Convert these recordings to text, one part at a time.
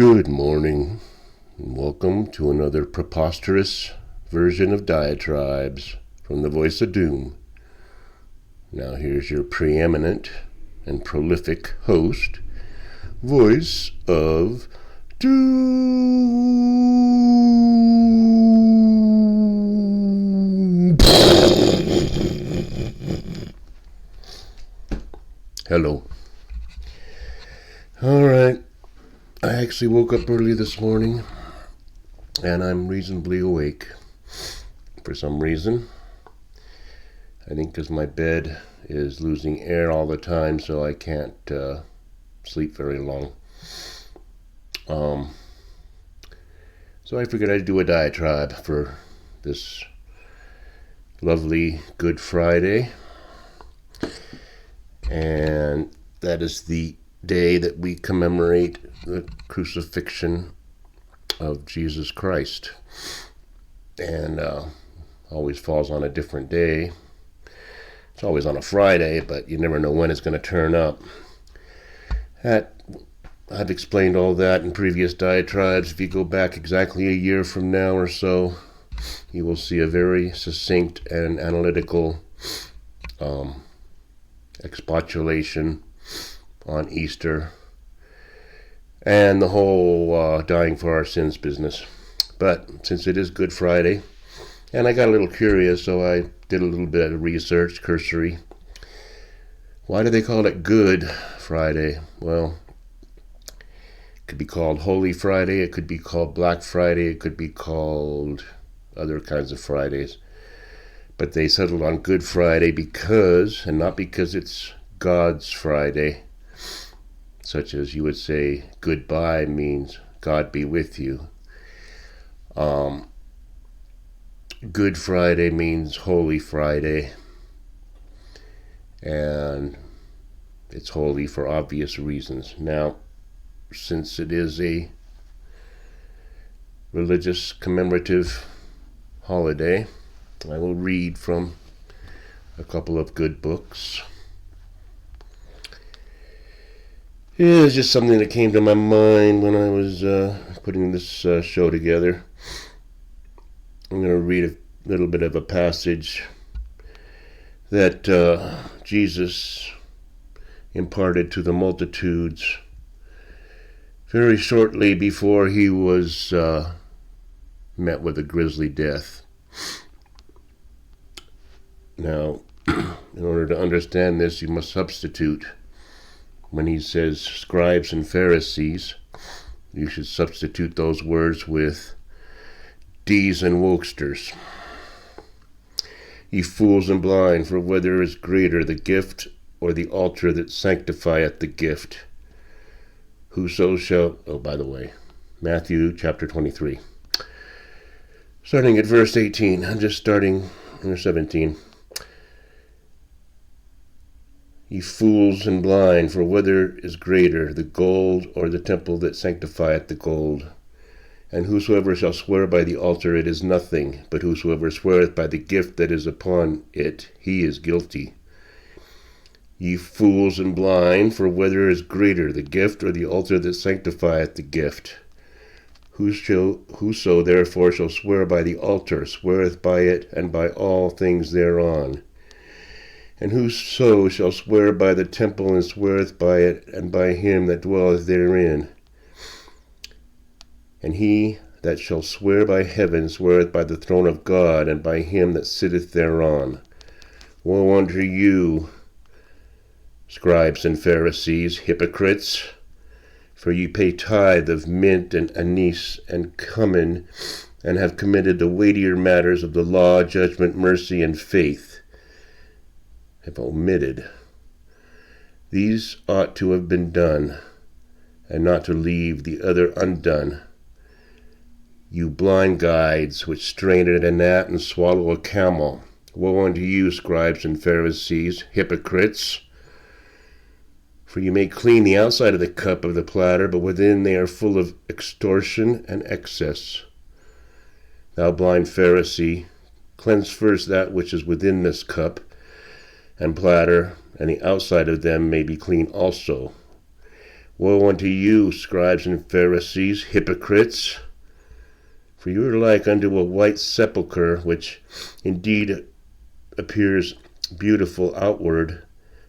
Good morning, and welcome to another preposterous version of Diatribes from the Voice of Doom. Now here's your preeminent and prolific host, Voice of Doom. Hello. Alright. I actually woke up early this morning, and I'm reasonably awake for some reason. I think because my bed is losing air all the time, so I can't sleep very long. So I figured I'd do a diatribe for this lovely Good Friday, and that is the day that we commemorate the crucifixion of Jesus Christ, and always falls on a different day. It's always on a Friday, but you never know when it's going to turn up. I've explained all that in previous diatribes. If you go back exactly a year from now or so, you will see a very succinct and analytical expostulation on Easter and the whole dying for our sins business. But since it is Good Friday, and I got a little curious, so I did a little bit of research, cursory. Why do they call it Good Friday? Well, it could be called Holy Friday, it could be called Black Friday, it could be called other kinds of Fridays. But they settled on Good Friday because, and not because it's God's Friday, such as you would say goodbye means God be with you. Good Friday means Holy Friday, and it's holy for obvious reasons. Now, since it is a religious commemorative holiday, I will read from a couple of good books. Yeah, it's just something that came to my mind when I was putting this show together. I'm going to read a little bit of a passage that Jesus imparted to the multitudes very shortly before he was met with a grisly death. Now, in order to understand this, you must substitute. When he says scribes and Pharisees, you should substitute those words with D's and wokesters. Ye fools and blind, for whether is greater, the gift or the altar that sanctifieth the gift? Whoso shall... Oh, by the way, Matthew chapter 23. Starting at verse 18. I'm just starting in 17. Ye fools and blind, for whether is greater, the gold or the temple that sanctifieth the gold? And whosoever shall swear by the altar, it is nothing, but whosoever sweareth by the gift that is upon it, he is guilty. Ye fools and blind, for whether is greater, the gift or the altar that sanctifieth the gift? Whoso therefore shall swear by the altar, sweareth by it and by all things thereon. And whoso shall swear by the temple, and sweareth by it, and by him that dwelleth therein. And he that shall swear by heaven, sweareth by the throne of God, and by him that sitteth thereon. Woe unto you, scribes and Pharisees, hypocrites! For ye pay tithe of mint and anise and cumin, and have committed the weightier matters of the law, judgment, mercy, and faith. Have omitted. These ought to have been done, and not to leave the other undone. You blind guides, which strain at a gnat and swallow a camel. Woe unto you, scribes and Pharisees, hypocrites! For you make clean the outside of the cup of the platter, but within they are full of extortion and excess. Thou blind Pharisee, cleanse first that which is within this cup and platter, and the outside of them may be clean also. Woe unto you, scribes and Pharisees, hypocrites! For you are like unto a white sepulchre, which indeed appears beautiful outward,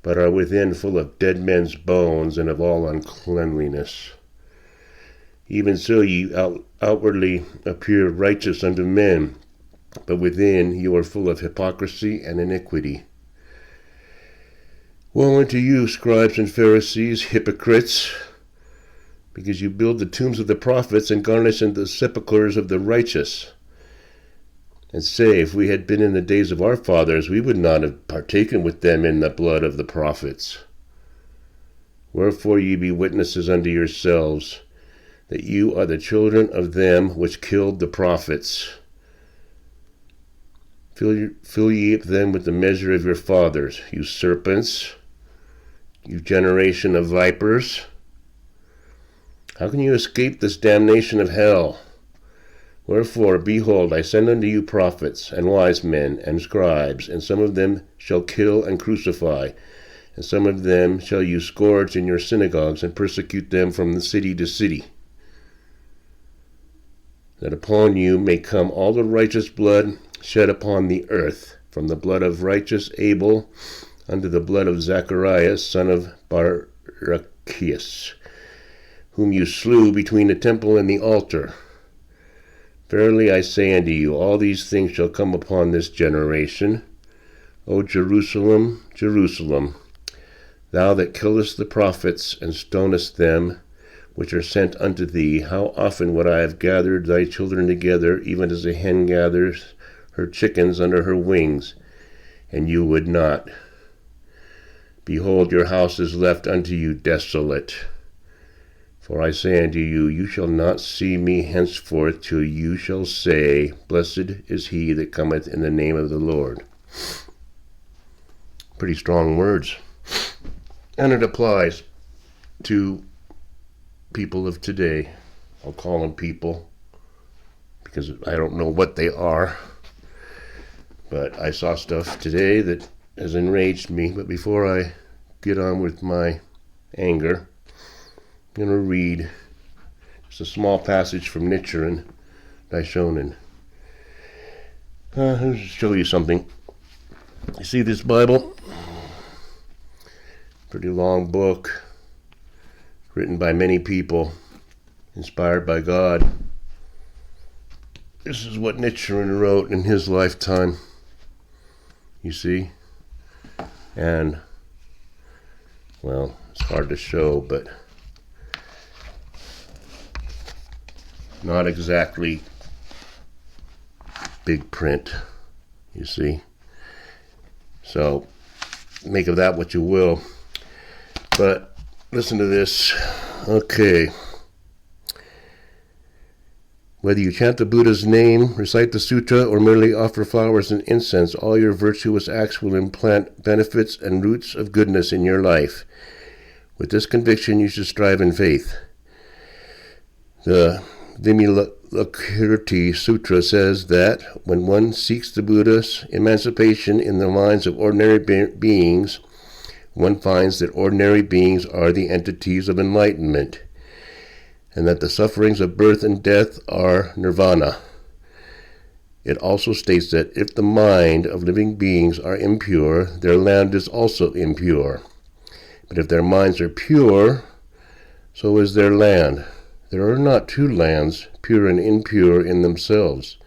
but are within full of dead men's bones and of all uncleanliness. Even so ye outwardly appear righteous unto men, but within you are full of hypocrisy and iniquity. Woe unto you, scribes and Pharisees, hypocrites! Because you build the tombs of the prophets and garnish the sepulchres of the righteous, and say, if we had been in the days of our fathers, we would not have partaken with them in the blood of the prophets. Wherefore ye be witnesses unto yourselves, that you are the children of them which killed the prophets. Fill ye them with the measure of your fathers, you serpents, you generation of vipers. How can you escape this damnation of hell? Wherefore, behold, I send unto you prophets, and wise men, and scribes, and some of them shall kill and crucify, and some of them shall you scourge in your synagogues, and persecute them from the city to city, that upon you may come all the righteous blood shed upon the earth, from the blood of righteous Abel unto the blood of Zacharias, son of Barachias, whom you slew between the temple and the altar. Verily I say unto you, all these things shall come upon this generation. O Jerusalem, Jerusalem, thou that killest the prophets, and stonest them which are sent unto thee, how often would I have gathered thy children together, even as a hen gathers her chickens under her wings, and you would not. Behold, your house is left unto you desolate. For I say unto you, you shall not see me henceforth till you shall say, Blessed is he that cometh in the name of the Lord. Pretty strong words. And it applies to people of today. I'll call them people because I don't know what they are. But I saw stuff today that has enraged me. But before I get on with my anger, I'm going to read just a small passage from Nichiren Daishonin. I'll just show you something. You see this Bible? Pretty long book, written by many people, inspired by God. This is what Nichiren wrote in his lifetime, you see? And, well, it's hard to show, but not exactly big print, you see. So make of that what you will. But listen to this. Okay. Whether you chant the Buddha's name, recite the sutra, or merely offer flowers and incense, all your virtuous acts will implant benefits and roots of goodness in your life. With this conviction, you should strive in faith. The Vimalakirti Sutra says that when one seeks the Buddha's emancipation in the minds of ordinary beings, one finds that ordinary beings are the entities of enlightenment, and that the sufferings of birth and death are nirvana. It also states that if the mind of living beings are impure, their land is also impure. But if their minds are pure, so is their land. There are not two lands, pure and impure in themselves.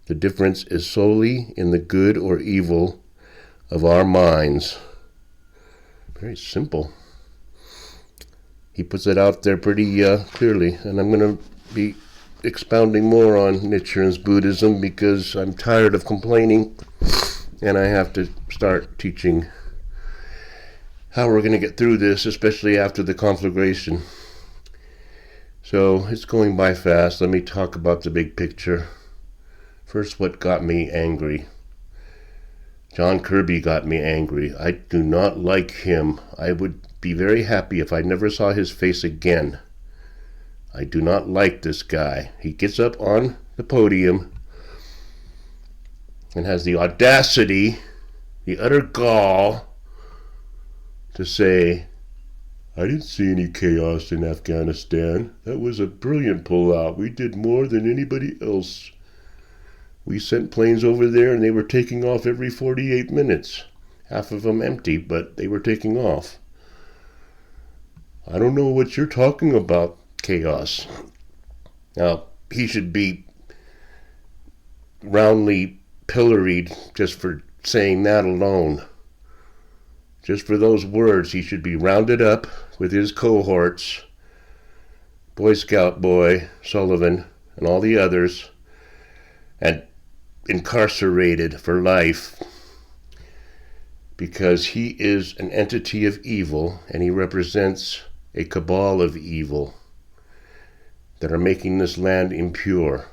The difference is solely in the good or evil of our minds. Very simple. He puts it out there pretty clearly, and I'm going to be expounding more on Nichiren's Buddhism because I'm tired of complaining, and I have to start teaching how we're going to get through this, especially after the conflagration. So it's going by fast. Let me talk about the big picture. First, what got me angry. John Kirby got me angry. I do not like him. I would be very happy if I never saw his face again. I do not like this guy. He gets up on the podium and has the audacity, the utter gall, to say I didn't see any chaos in Afghanistan. That was a brilliant pullout. We did more than anybody else. We sent planes over there and they were taking off every 48 minutes. Half of them empty, but they were taking off. I don't know what you're talking about, chaos. Now, he should be roundly pilloried just for saying that alone. Just for those words, he should be rounded up with his cohorts, Boy Scout boy Sullivan and all the others, and incarcerated for life, because he is an entity of evil and he represents a cabal of evil that are making this land impure.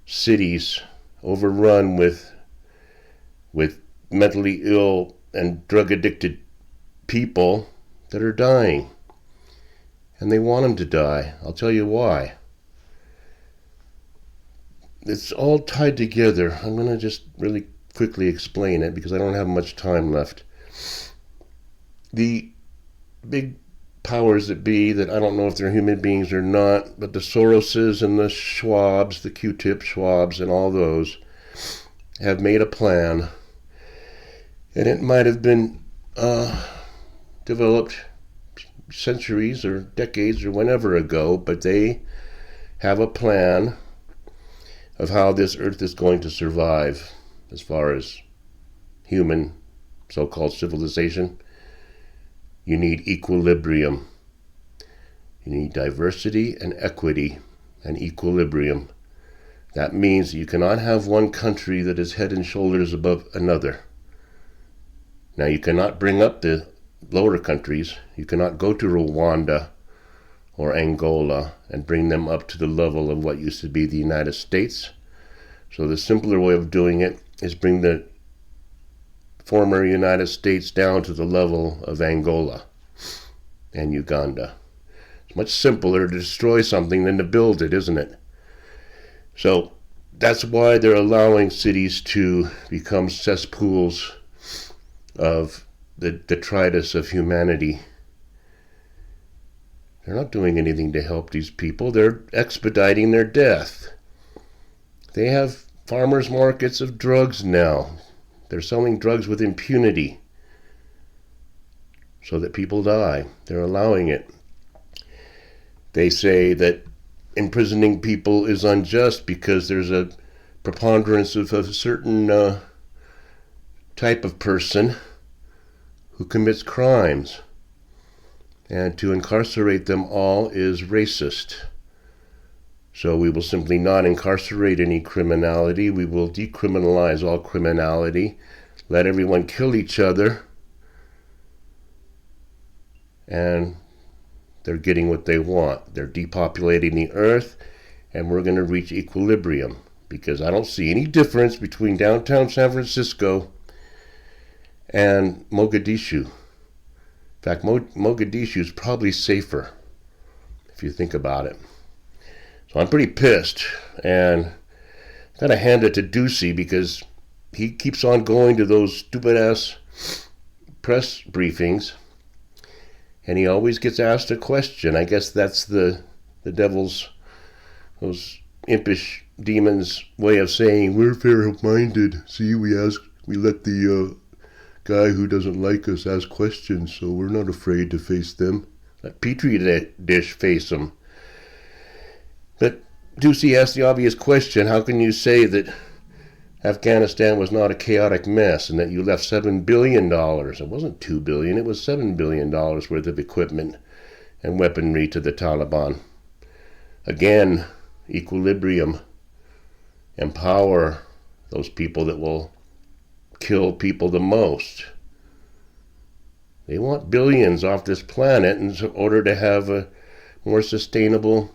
Cities overrun with mentally ill and drug-addicted people that are dying. And they want them to die. I'll tell you why. It's all tied together. I'm going to just really quickly explain it because I don't have much time left. The big powers that be, that I don't know if they're human beings or not, but the Soroses and the Schwabs, the Q-tip Schwabs and all those, have made a plan. And it might have been developed centuries or decades or whenever ago, but they have a plan of how this earth is going to survive as far as human so-called civilization. You need equilibrium. You need diversity and equity and equilibrium. That means you cannot have one country that is head and shoulders above another. Now, you cannot bring up the lower countries. You cannot go to Rwanda or Angola and bring them up to the level of what used to be the United States. So the simpler way of doing it is bring the former United States down to the level of Angola and Uganda. It's much simpler to destroy something than to build it, isn't it? So that's why they're allowing cities to become cesspools of the detritus of humanity. They're not doing anything to help these people. They're expediting their death. They have farmers' markets of drugs now. They're selling drugs with impunity so that people die. They're allowing it. They say that imprisoning people is unjust because there's a preponderance of a certain type of person who commits crimes, and to incarcerate them all is racist. So we will simply not incarcerate any criminality. We will decriminalize all criminality, let everyone kill each other, and they're getting what they want. They're depopulating the earth, and we're going to reach equilibrium, because I don't see any difference between downtown San Francisco and Mogadishu. In fact, Mogadishu is probably safer, if you think about it. So I'm pretty pissed, and gotta hand it to Ducey, because he keeps on going to those stupid-ass press briefings, and he always gets asked a question. I guess that's the devil's, those impish demons' way of saying, we're fair-minded. See, we let the guy who doesn't like us ask questions, so we're not afraid to face them. Let Petri dish face them. But Ducey asked the obvious question, how can you say that Afghanistan was not a chaotic mess and that you left $7 billion? It wasn't $2 billion, it was $7 billion worth of equipment and weaponry to the Taliban. Again, equilibrium. Empower those people that will kill people the most. They want billions off this planet in order to have a more sustainable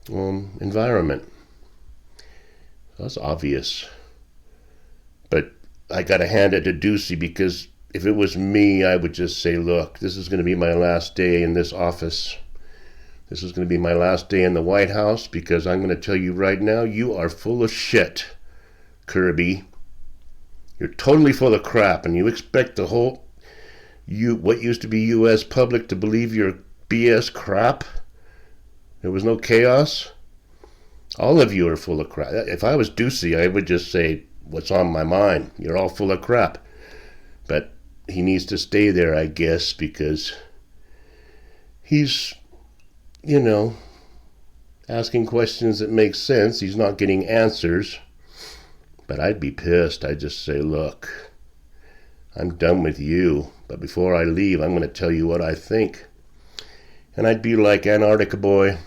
environment. That's obvious. But I gotta hand it to Ducey, because if it was me, I would just say, look, this is going to be my last day in this office. This is going to be my last day in the White House, because I'm going to tell you right now, you are full of shit, Kirby. You're totally full of crap, and you expect the whole what used to be U.S. public to believe your BS crap? There was no chaos? All of you are full of crap. If I was Ducey, I would just say, what's on my mind? You're all full of crap. But he needs to stay there, I guess, because he's, asking questions that make sense. He's not getting answers. But I'd be pissed. I'd just say, look, I'm done with you. But before I leave, I'm going to tell you what I think. And I'd be like Antarctica Boy,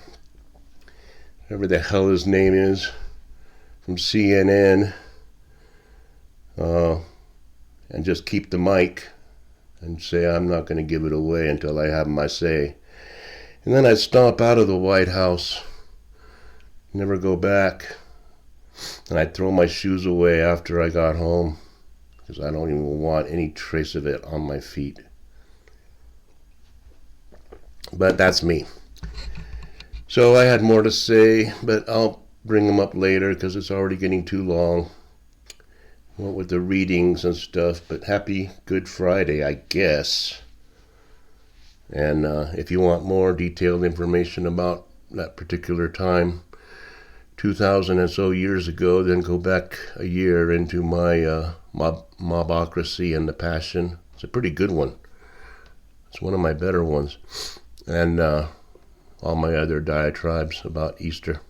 whatever the hell his name is, from CNN, and just keep the mic and say I'm not going to give it away until I have my say. And then I'd stomp out of the White House, never go back, and I'd throw my shoes away after I got home, because I don't even want any trace of it on my feet. But that's me. So I had more to say, but I'll bring them up later because it's already getting too long. What with the readings and stuff, but happy Good Friday, I guess. And if you want more detailed information about that particular time, 2,000 and so years ago, then go back a year into my Mobocracy and the Passion. It's a pretty good one. It's one of my better ones. And all my other diatribes about Easter.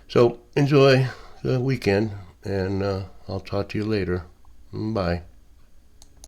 So enjoy the weekend, and I'll talk to you later. Bye.